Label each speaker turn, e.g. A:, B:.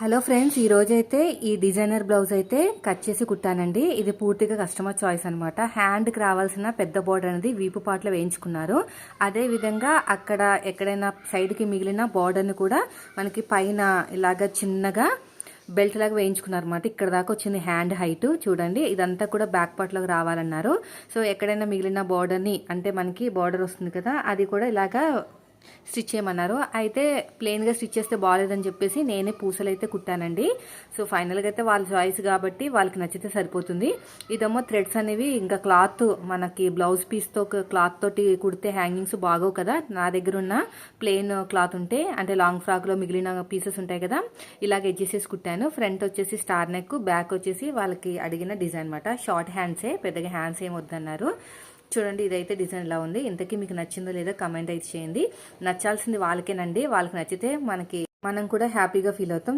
A: Hello friends, ఈ రోజైతే ఈ డిజైనర్ బ్లౌజ్ అయితే కట్ చేసి కుట్టానండి. ఇది పూర్తిగా కస్టమర్ చాయిస్ అనమాట. హ్యాండ్కి రావాల్సిన పెద్ద బోర్డర్ అనేది వీపు పాటలో వేయించుకున్నారు. అదే విధంగా అక్కడ ఎక్కడైనా సైడ్కి మిగిలిన బోర్డర్ని కూడా మనకి పైన ఇలాగ చిన్నగా బెల్ట్ లాగా వేయించుకున్నారు అనమాట. ఇక్కడ దాకా వచ్చింది హ్యాండ్ హైట్. చూడండి, ఇదంతా కూడా బ్యాక్ పార్ట్లోకి రావాలన్నారు. సో ఎక్కడైనా మిగిలిన బోర్డర్ని, అంటే మనకి బోర్డర్ వస్తుంది కదా, అది కూడా ఇలాగా స్టిచ్ చేయమన్నారు. అయితే ప్లెయిన్గా స్టిచ్ చేస్తే బాగాలేదని చెప్పేసి నేనే పూసలు అయితే కుట్టానండి. సో ఫైనల్గా అయితే వాళ్ళ చాయిస్ కాబట్టి వాళ్ళకి నచ్చితే సరిపోతుంది. ఇదేమో థ్రెడ్స్ అనేవి ఇంకా క్లాత్ మనకి బ్లౌజ్ పీస్తో క్లాత్ తోటి కుడితే హ్యాంగింగ్స్ బాగోవు కదా. నా దగ్గర ఉన్న ప్లెయిన్ క్లాత్ ఉంటే, అంటే లాంగ్ ఫ్రాక్లో మిగిలిన పీసెస్ ఉంటాయి కదా, ఇలాగ ఎడ్జెసెస్ కుట్టాను. ఫ్రంట్ వచ్చేసి స్టార్ నెక్, బ్యాక్ వచ్చేసి వాళ్ళకి అడిగిన డిజైన్ అనమాట. షార్ట్ హ్యాండ్సే, పెద్దగా హ్యాండ్స్ ఏం వద్దన్నారు. చూడండి, ఇదైతే డిజైన్ ఇలా ఉంది. ఇంతకీ మీకు నచ్చిందో లేదో కమెంట్ అయితే చేయండి. నచ్చాల్సింది వాళ్ళకేనండి. వాళ్ళకి నచ్చితే మనం కూడా హ్యాపీగా ఫీల్ అవుతాం.